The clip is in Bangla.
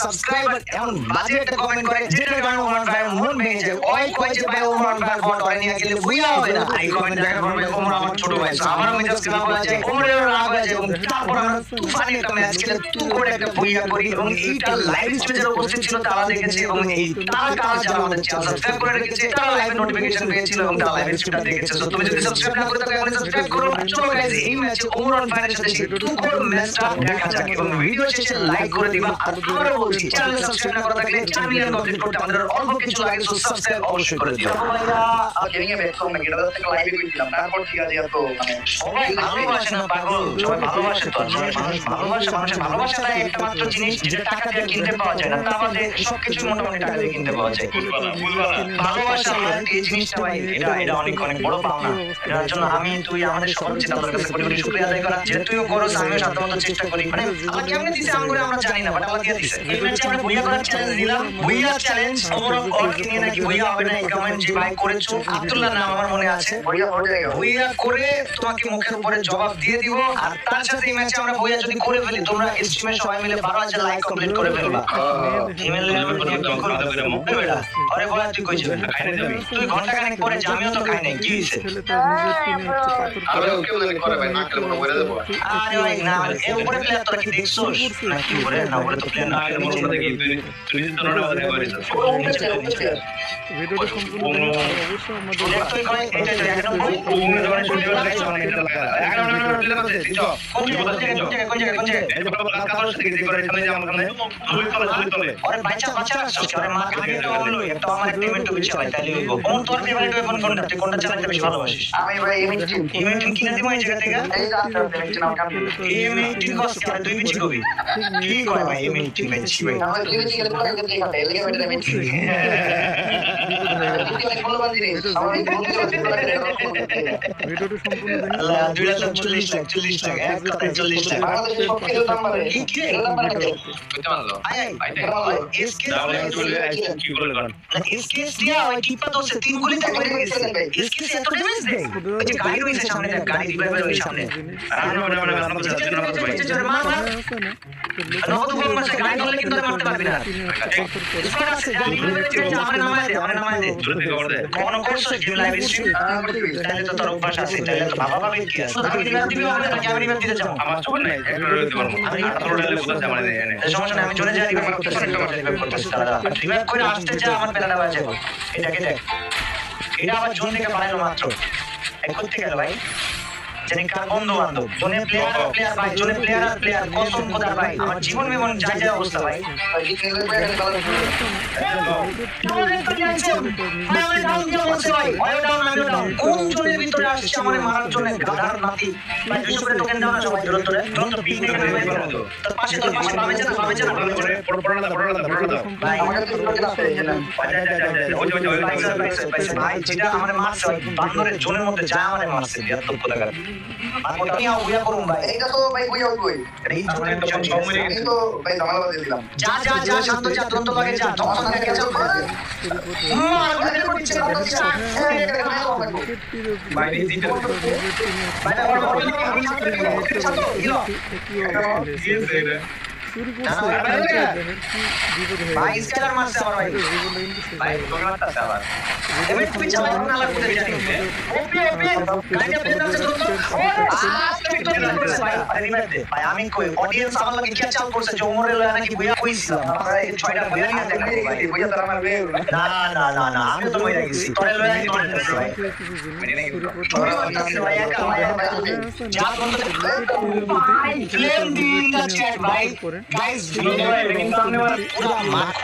সাবস্ক্রাইবার এমন বাজে একটা কমেন্ট করে যেটা কারণে ওমর ভাই মন ভেঙে যায়। ওই কয় যে ভাই ওমর ভাই ফটো করে নিয়ে গেলে বুইয়া হবে না। এই কমেন্ট দেখার পর ভাই ওমর আমার ছোট ভাই, আমার মেজাজ খারাপ হয়ে যায়, ওমরের রাগ হয়ে যায় এবং তারপর আমরা তুফানি একটা ম্যাচ খেলে তু করে একটা বুইয়া করি এবং এইটা লাইভ স্টেজে উপস্থিত ছিল তারা দেখেছে এবং এই তারা কারা যারা আমাদের চ্যানেল সাবস্ক্রাইব করে রেখেছে তারা লাইভ নোটিফিকেশন পেয়েছিল এবং তারা লাইভ স্ট্রিমটা দেখেছে। সো তুমি যদি সাবস্ক্রাইব না করে থাকো এখন সাবস্ক্রাইব করো। চলো গাইস এই ম্যাচে ওমর ভাইয়ের সাথে সেই তু করে ম্যাচটা দেখা যাক এবং ভিডিও শেষে লাইক করে দিবা। আর আবারও বলছি চ্যানেল সাবস্ক্রাইব না করে থাকলে 4 মিলিয়ন কমপ্লিট করতে আমাদের অল্প কিছু লাগে, সো সাবস্ক্রাইব অবশ্যই করে দিও। ভাইরা গেমিং এ ব্যাক করলাম এটা থেকে লাইভে করেছিলাম, তারপর ঠিক আছে এত মানে সবাই ভালোবাসে না পাগল, সবাই ভালোবাসে তো, মানুষ ভালোবাসে, মানুষের ভালোবাসাটা একটা মাত্র জিনিস যেটা টাকা দিয়ে কিনতে পাওয়া যায় না, তা বাদে সবকিছু মোটামুটি টাকা দিয়ে কিনতে পাওয়া যায়। ভালোবাসা এই জিনিসটা ভাই এটা অনেক অনেক বড় পাওনা। এটার জন্য আমি তুই আমাদের সবার উচিত আপনার কাছে কোটি কোটি শুকরিয়া আদায় করা, যে তুইও করো আমিও সাধ্যমতো চেষ্টা করি। মানে আল্লাহ কেমনে দিছে আমগুলো আমরা জানি না, বাট আল্লাহ দিয়ে দিছে। এই ম্যাচে আমরা ভুইয়া করার চ্যালেঞ্জ দিলাম, ভুইয়া চ্যালেঞ্জ ওরকে নিয়ে নাকি ভুইয়া হবে না, এই কমেন্ট যে ভাই করেছো আব্দুল্লাহ নাম আমার মনে আছে, ভুইয়া করে তোমাকে মুখের উপরে জবাব দিয়ে দিব। আর তার সাথে এই ম্যাচে আমরা ভুইয়া যদি করে ফেলি তোমরা স্ট্রিমে সবাই মিলে 12,000 লাইক কমপ্লিট করে ফেলবা। ইমেল লেভেল করে কি করবে মুখে বেটা আরে বলা তুই কইছিস তুই ঘন্টা খানেক পরে জামিও তো খাই নাই, কি হইছে? আরে কেউ জানি করে ভাই না করে বলে দেব। আরে ভাই না এর উপরে প্লেয়ার তোরা কি দেখছস না কি করে না বলে তো প্লেয়ার না এর মধ্যে থেকে তুই তো না বলে পারিস ভিডিওটা সম্পূর্ণ অবশ্যই আমাদের তুই কই এটা দেখেন কোন ধরনের ভিডিও লাগাইছ না এটা লাগা এখন আমরা প্লেয়ার করতে দিছো কোন জায়গা এই যে বাবা কাজ থেকে দিতে করে এখানে যে আমরা দুই তলে আরে বাচ্চা আসছে আরে মা আগে তো হলো একটা আমার পেমেন্ট তো বিচে ভাই তাইলে হইব কোন তোর ফেভারিট ওয়েপন কোনটা তুই কোনটা চালাতে বেশি ভালোবাসিস? আমি ভাই ইমেন্ট কিনে দিব এই জায়গা থেকে এই রাস্তা পেমেন্ট নাম কাম ইমেন্ট কষ্ট আর তুই বিচি কবি কি কয় ভাই ইমেন্ট বেশি ভাই আমরা কি কি করে করতে হবে এলিগে মেটে পেমেন্ট ভিডিওটা সম্পূর্ণ দেখুন। আল্লাহ 240 লাখ এক কথা 40 লাখ বাংলাদেশের সবচেয়ে দাম বাড়ে কি কি কইতে পারলো এসকে কি বলে গান এসকে দিয়া ওই টিপা তো সে তিন গুলি তাকে মেরে গেছে এসকে এত ড্যামেজ দেয় ওই যে গাড়ি রইছে সামনে দেখ গাড়ি রিভাইভার ওই সামনে নগদ গোল মারছে গাড়ি ধরলে কিন্তু মারতে পারবি না স্কোর আছে গাড়ি রিভাইভার আমরা নামায় দে কখনো করছো গেম লাইভ স্ট্রিম তাহলে তো তোর অভ্যাস আছে তাহলে তো ভাবা ভাবে কি আছে আমি রিভাইভ দিবি আমরা নাকি আমি রিভাইভ দিতে চাও আমার চোখ নাই একবার দিতে পারবো আমি তোর ডালে বলতে আমার নেই সমস্যা নাই আমি চলে যাই রিভাইভ করতেছি তারা রিভাইভ করে আসতে যা আমার পেলাটা বাজে এটাকে দেখ এটা আবার জোন থেকে পালালো মাত্র এক করতে গেল ভাই জানি কার বন্ধু বান্ধব জোনে প্লেয়ার ভাই জোনে প্লেয়ার কসম খোদার ভাই আমার জীবন বিমন যায় অবস্থা ভাই কোন জনের ভিতরে আসছে আমার মারার জন্য গাধার নাতি ভাই দুশো করে টোকেন দাও না সবাই দূরত্ব পিক থেকে তোর পাশে পাবে না ভাই আমাকে তো লোকে আসছে না ভাই যেটা আমার মারছে বান্দরের জোনের মধ্যে যা আমার মারছে এত কোথাকার আমি উইয়া করুম ভাই এইটা তো ভাই কই কই এই জোনের পিছনে আমি তো ভাই ধামালা দিয়ে দিলাম যা শান্ত যা দ্রুত লাগে যা সমস্যা নাই ক্যান্সেল করে ভাই শুরু করছে ভাই স্কেলার মারছে আমার ভাই ভাই তোকে মারতাছে আবার এবার তুই চালাই না লাগবে জানি ওপি গাড়িটা পেয়ে যাচ্ছে ভাই আমি কই অডিয়েন্স আমার লাগে কি চাল করছে যে ওমরের লয়া নাকি বইয়া কইছিলাম আমরা এই ছয়টা বইয়া নিয়ে দেখব ভাই বইয়া তারা মারবে না আমি তো মইরা গেছি তোরে লয়া কি তোরে ভাই ভাই একা যা বন্ধ ভাই ফ্লেম দিন দ্য চ্যাট ভাই গাইস ভিডিও এডিটিং সামনে পুরো মাখ